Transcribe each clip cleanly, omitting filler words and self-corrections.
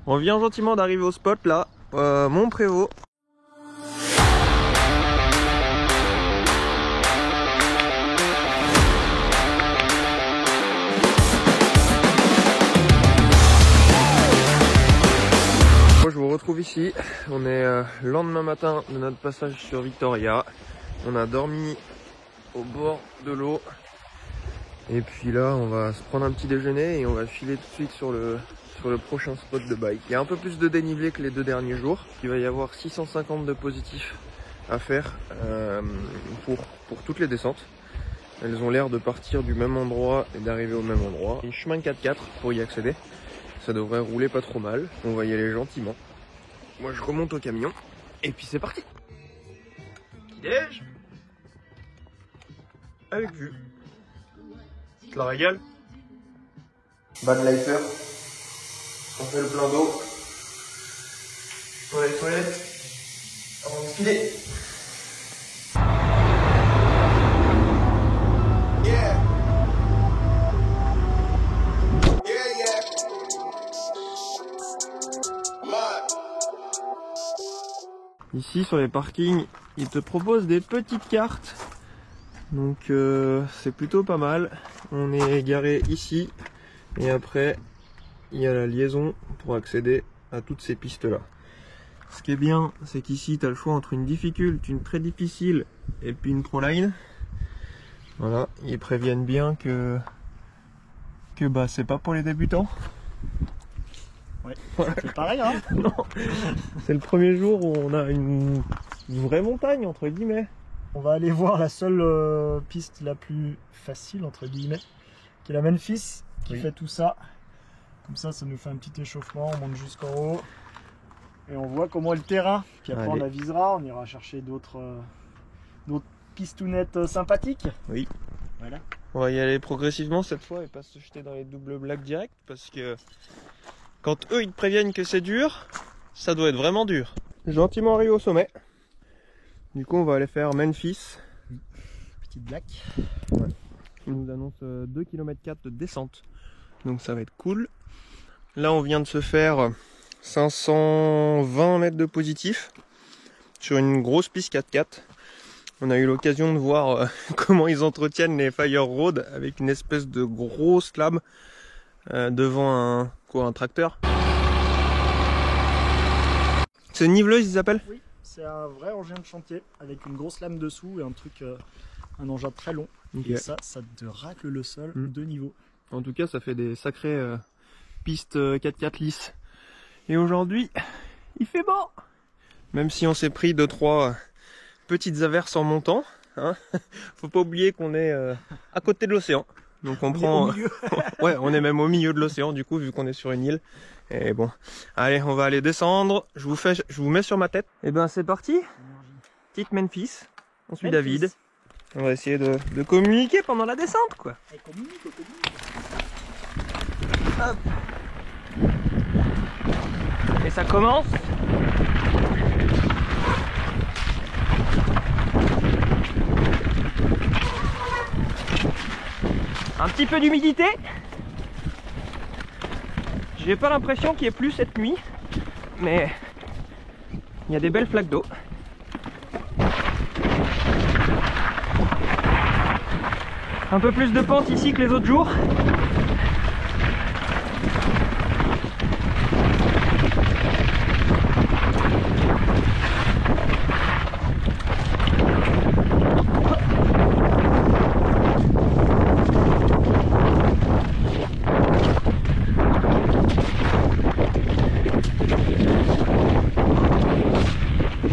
On vient gentiment d'arriver au spot là, Montprévost. Je vous retrouve ici, on est le lendemain matin de notre passage sur Victoria. On a dormi au bord de l'eau et puis là on va se prendre un petit déjeuner et on va filer tout de suite sur le prochain spot de bike. Il y a un peu plus de dénivelé que les 2 derniers jours. Il va y avoir 650 de positifs à faire pour toutes les descentes. Elles ont l'air de partir du même endroit et d'arriver au même endroit. Un chemin 4x4 pour y accéder. Ça devrait rouler pas trop mal. On va y aller gentiment. Moi je remonte au camion. Et puis c'est parti. Petit déj. Avec vue. Tu te la régales. Van Lifer. On fait le plein d'eau. Pour les toilettes. Avant de filer. Ici sur les parkings, ils te proposent des petites cartes, donc c'est plutôt pas mal. On est garé ici et après il y a la liaison pour accéder à toutes ces pistes là. Ce qui est bien, c'est qu'ici tu as le choix entre une difficult, une très difficile et puis une ProLine. Voilà, ils préviennent bien que bah c'est pas pour les débutants. Ouais, c'est pareil hein. Non, c'est le premier jour où on a une vraie montagne entre guillemets. On va aller voir la seule piste la plus facile entre guillemets, qui est la Memphis, qui fait tout ça. Comme ça nous fait un petit échauffement, on monte jusqu'en haut et on voit comment est le terrain. Puis après on avisera, on ira chercher d'autres pistounettes sympathiques. Oui. Voilà. On va y aller progressivement cette fois et pas se jeter dans les doubles blagues direct parce que quand eux ils te préviennent que c'est dur, ça doit être vraiment dur. Gentiment arrivé au sommet. Du coup on va aller faire Memphis. Petite blague. Ouais. Ils nous annoncent 2,4 km de descente. Donc ça va être cool. Là on vient de se faire 520 mètres de positif sur une grosse piste 4x4. On a eu l'occasion de voir comment ils entretiennent les Fire Road avec une espèce de grosse lame devant un tracteur. C'est une niveleuse ils appellent? Oui, c'est un vrai engin de chantier avec une grosse lame dessous et un engin très long. Okay. Et ça te racle le sol de niveau. En tout cas ça fait des sacrées pistes 4x4 lisses. Et aujourd'hui il fait beau. Même si on s'est pris 2-3 petites averses en montant, hein. Faut pas oublier qu'on est à côté de l'océan. Donc on prend. Ouais, on est même au milieu de l'océan du coup vu qu'on est sur une île. Et bon, allez, on va aller descendre. Je vous mets sur ma tête. Et ben c'est parti. Petite Memphis. On suit David. On va essayer de communiquer pendant la descente quoi. Hop. Et ça commence. Un petit peu d'humidité. J'ai pas l'impression qu'il y ait plu cette nuit, mais il y a des belles flaques d'eau. Un peu plus de pente ici que les autres jours.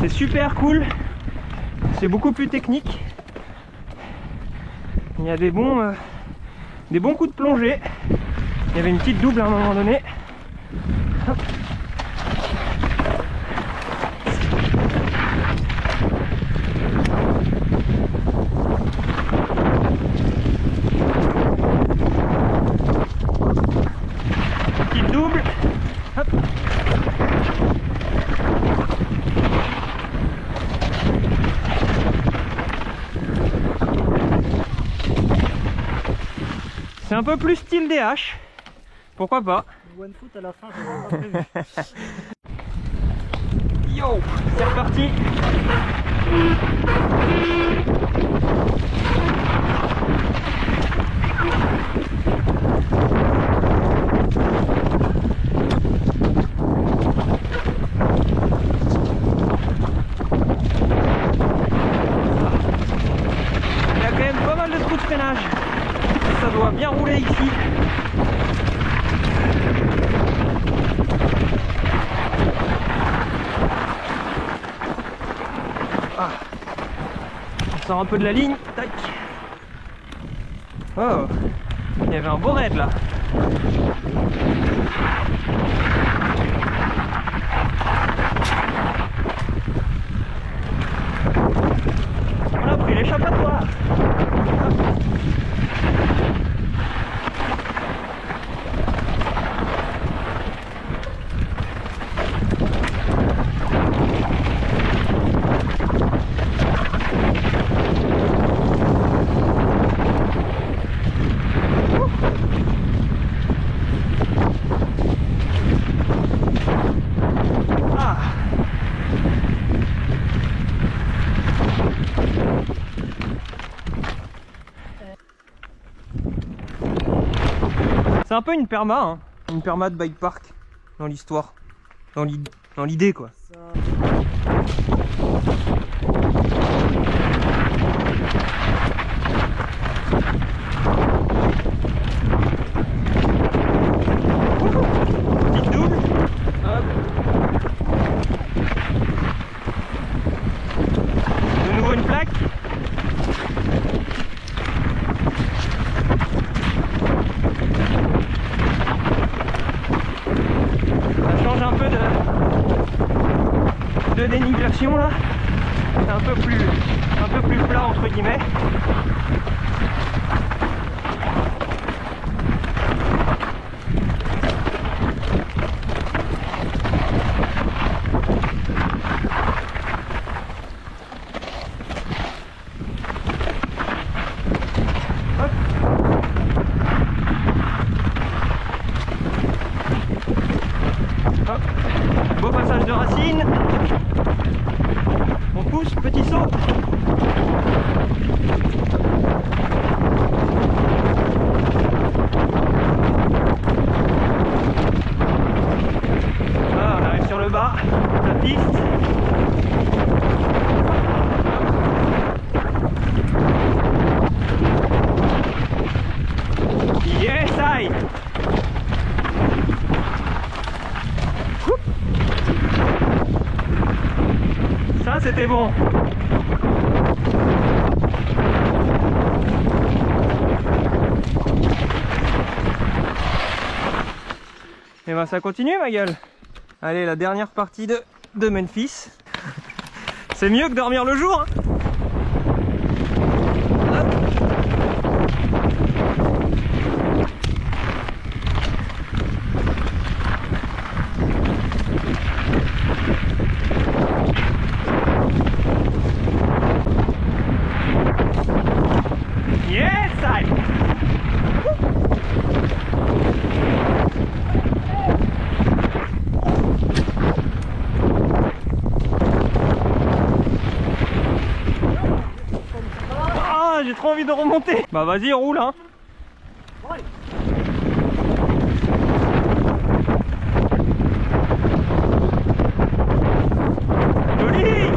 C'est super cool, c'est beaucoup plus technique. Il y a des bons coups de plongée. Il y avait une petite double à un moment donné. Hop. Petite double. Hop. C'est un peu plus style DH, pourquoi pas. one foot à la fin, j'avais pas prévu. Yo, c'est reparti. Il y a quand même pas mal de trous de freinage. Ça doit bien rouler ici. Ah. On sort un peu de la ligne. Tac. Oh, il y avait un beau raid là. On a pris l'échappatoire. C'est un peu une perma, hein. Une perma de bike park dans l'histoire, dans l'idée quoi. Petite double. Hop. De nouveau une plaque. Un peu de dénivellation là, c'est un peu plus plat entre guillemets. Hop. Hop. Beau passage de racine. On pousse, petit saut. Voilà, on arrive sur le bas de la piste. Yes, aïe. Ça c'était bon. Et ben ça continue ma gueule. Allez, la dernière partie de Memphis. C'est mieux que dormir le jour, hein. Yes, I. Ah, j'ai trop envie de remonter. Bah vas-y, roule hein. Joli.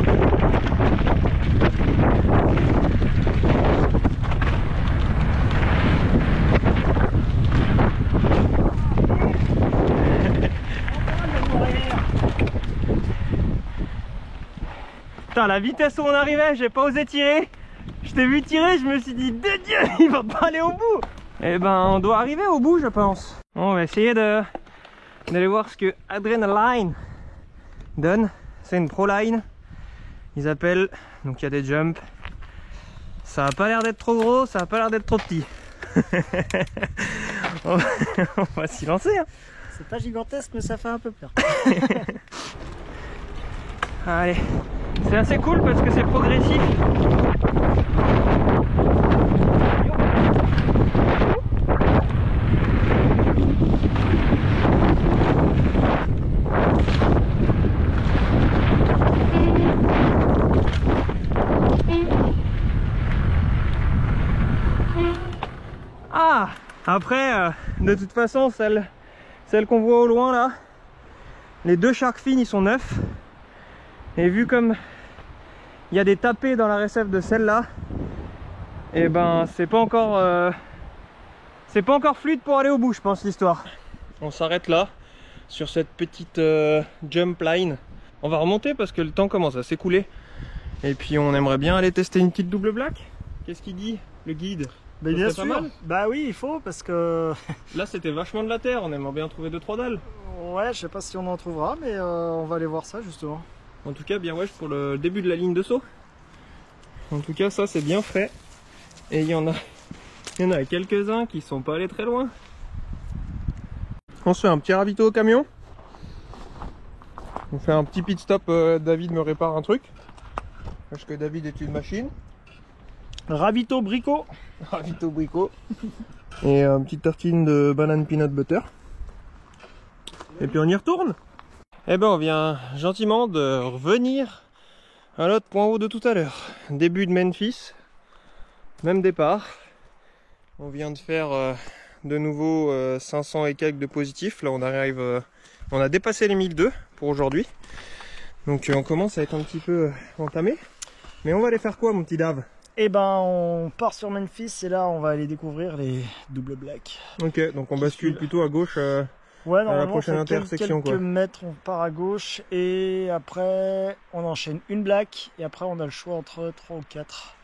Putain, la vitesse où on arrivait, j'ai pas osé tirer. Je t'ai vu tirer, je me suis dit, de Dieu, il va pas aller au bout. Eh ben, on doit arriver au bout, je pense. On va essayer d'aller voir ce que Adrenaline donne. C'est une Proline. Ils appellent, donc il y a des jumps. Ça a pas l'air d'être trop gros, ça a pas l'air d'être trop petit. on va s'y lancer. Hein. C'est pas gigantesque, mais ça fait un peu peur. Allez, c'est assez cool parce que c'est progressif. Après, de toute façon, celle qu'on voit au loin là, les deux shark fins ils sont neufs. Et vu comme il y a des tapés dans la récepte de celle-là, et ben c'est pas encore fluide pour aller au bout, je pense, l'histoire. On s'arrête là sur cette petite jump line. On va remonter parce que le temps commence à s'écouler. Et puis on aimerait bien aller tester une petite double black. Qu'est-ce qu'il dit le guide? Mais bien sûr. Bah oui, il faut parce que là c'était vachement de la terre, on aimerait bien trouver 2-3 dalles. Ouais, je sais pas si on en trouvera, mais on va aller voir ça justement. En tout cas, bien wesh pour le début de la ligne de saut. En tout cas, ça c'est bien frais. Et il y en a quelques-uns qui sont pas allés très loin. On se fait un petit ravito au camion. On fait un petit pit stop, David me répare un truc. Parce que David est une machine. Ravito bricot. Ravito bricot. Et une petite tartine de banane peanut butter. Et puis on y retourne. Eh ben on vient gentiment de revenir à l'autre point haut de tout à l'heure. Début de Memphis. Même départ. On vient de faire de nouveau 500 et quelques de positifs. Là on arrive, on a dépassé les 1002 pour aujourd'hui. Donc on commence à être un petit peu entamé. Mais on va aller faire quoi mon petit Dave? Eh ben on part sur Memphis et là on va aller découvrir les double black. Ok, donc on bascule plutôt à gauche ouais, à la prochaine intersection. Quelques mètres on part à gauche et après on enchaîne une black et après on a le choix entre 3 ou 4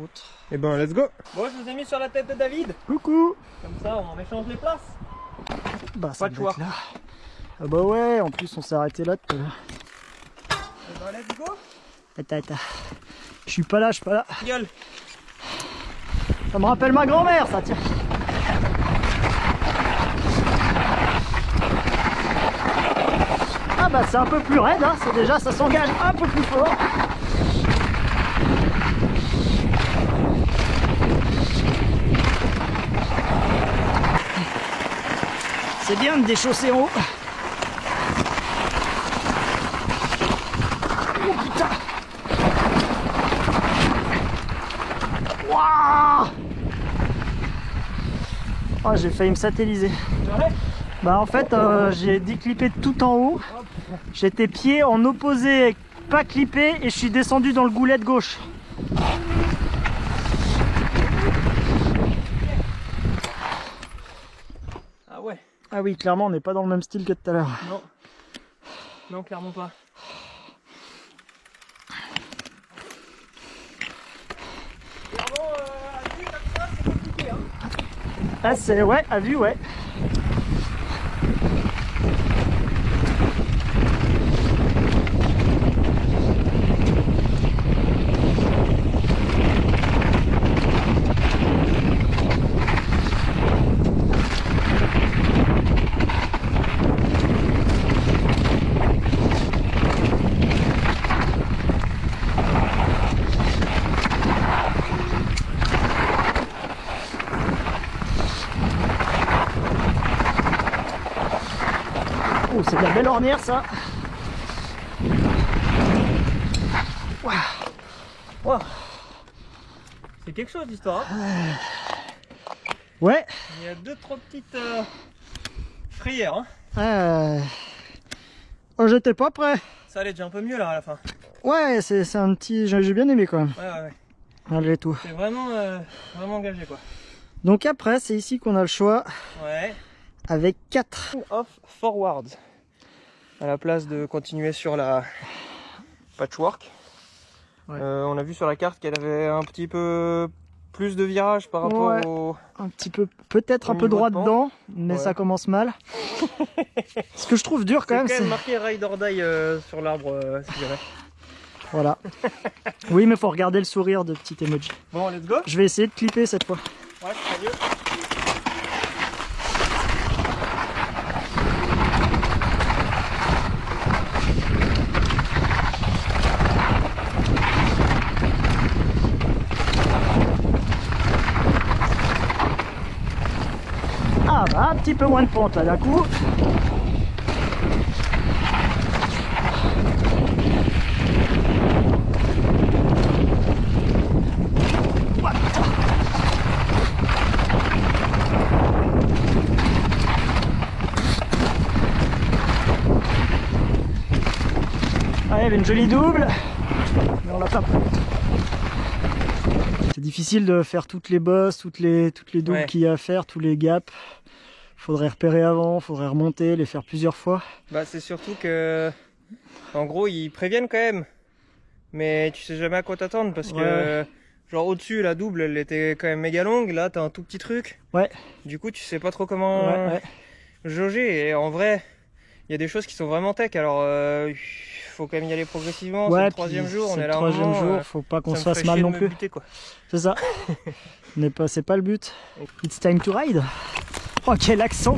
autres. Et ben let's go. Bon, je vous ai mis sur la tête de David. Coucou. Comme ça on échange les places. Bah pas de choix. Là. Ah bah ouais, en plus on s'est arrêté là tout à l'heure. Et ben let's go. Attends. Je suis pas là, Gueule. Ça me rappelle ma grand-mère, ça, tiens. Ah bah c'est un peu plus raide, hein. C'est déjà, ça s'engage un peu plus fort. C'est bien de déchausser en haut. Oh putain. Waouh. Oh, j'ai failli me satelliser. Bah en fait j'ai déclippé tout en haut. J'étais pied en opposé, pas clippé, et je suis descendu dans le goulet de gauche. Ah ouais. Ah oui, clairement on n'est pas dans le même style que tout à l'heure. Non. Non, clairement pas. Ah c'est ouais, à vue ouais. Oh, c'est de la belle ornière ça. Wow. Wow. C'est quelque chose l'histoire. Hein. Ouais. Il y a 2-3 petites frayères. Hein. Oh, j'étais pas prêt. Ça allait déjà un peu mieux là à la fin. Ouais, c'est un petit... J'ai bien aimé quand même. Ouais. Malgré tout. C'est vraiment, vraiment engagé quoi. Donc après, c'est ici qu'on a le choix. Ouais. Avec 4. Off forward. À la place de continuer sur la patchwork. Ouais. On a vu sur la carte qu'elle avait un petit peu plus de virages par rapport au... Un petit peu, peut-être un peu droit dedans, mais ça commence mal. Ce que je trouve dur quand même, c'est marqué Ride or Die sur l'arbre, si je dirais. Voilà. Oui, mais faut regarder le sourire de petit emoji. Bon, let's go. Je vais essayer de clipper cette fois. Ouais, c'est mieux. Ah bah, un petit peu moins de pente là d'un coup. Ah, il y avait une jolie double, mais on l'a pas pris. C'est difficile de faire toutes les bosses, toutes les doubles Ouais. qu'il y a à faire, tous les gaps. Faudrait repérer avant, faudrait remonter, les faire plusieurs fois. Bah c'est surtout que, en gros, ils préviennent quand même, mais tu sais jamais à quoi t'attendre parce que, genre au-dessus, la double, elle était quand même méga longue. Là, t'as un tout petit truc. Ouais. Du coup, tu sais pas trop comment Ouais. jauger. Et en vrai, il y a des choses qui sont vraiment tech. Alors, il faut quand même y aller progressivement. Ouais, c'est le troisième jour, on c'est est le là un troisième moment, jour, faut pas qu'on ça se me fasse ferait mal chier de non me plus. buter, quoi. C'est ça. C'est pas le but. It's time to ride. Oh, quel accent!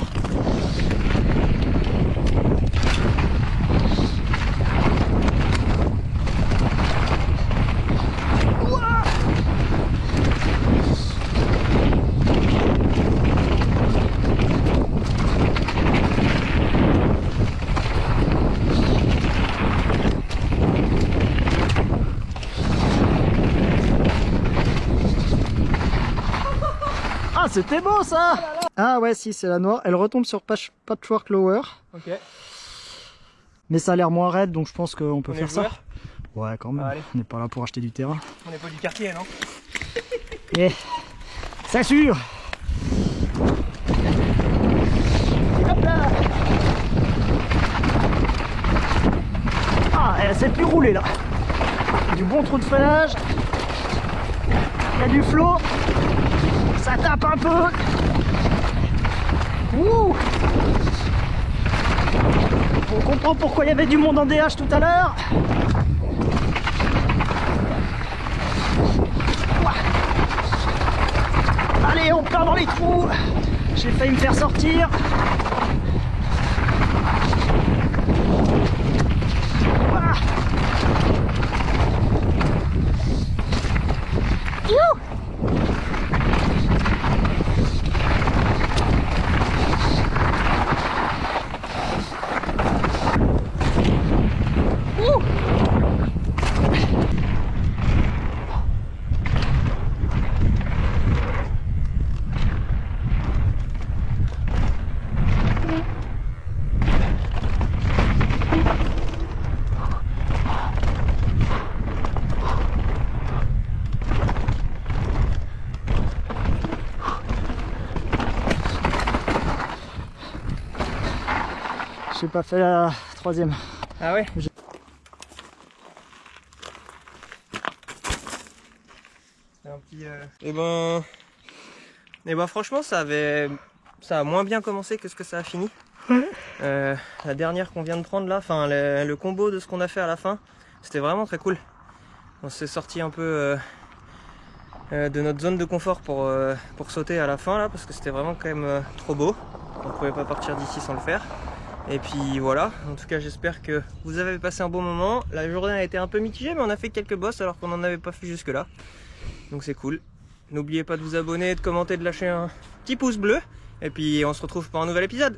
Ah, c'était beau ça! Ah ouais, si, c'est la noire. Elle retombe sur Patchwork Lower. Ok. Mais ça a l'air moins raide, donc je pense qu'on peut On est faire ça. joueur. Ouais, quand même. Allez. On n'est pas là pour acheter du terrain. On n'est pas du quartier, non? Et ça assure! Hop là! Ah, elle s'est plus roulée là. Du bon trou de freinage. Il y a du flow. Ça tape un peu. Ouh! On comprend pourquoi il y avait du monde en DH tout à l'heure. Allez, on part dans les trous. J'ai failli me faire sortir. Ah. Youh. Ouh. J'ai pas fait la troisième. Ah ouais? C'est un petit. Et ben franchement, ça a moins bien commencé que ce que ça a fini. La dernière qu'on vient de prendre là, enfin le combo de ce qu'on a fait à la fin, c'était vraiment très cool. On s'est sorti un peu de notre zone de confort pour sauter à la fin là, parce que c'était vraiment quand même trop beau. On ne pouvait pas partir d'ici sans le faire. Et puis voilà, en tout cas j'espère que vous avez passé un bon moment. La journée a été un peu mitigée, mais on a fait quelques bosses alors qu'on n'en avait pas fait jusque là. Donc c'est cool. N'oubliez pas de vous abonner, de commenter, de lâcher un petit pouce bleu. Et puis on se retrouve pour un nouvel épisode.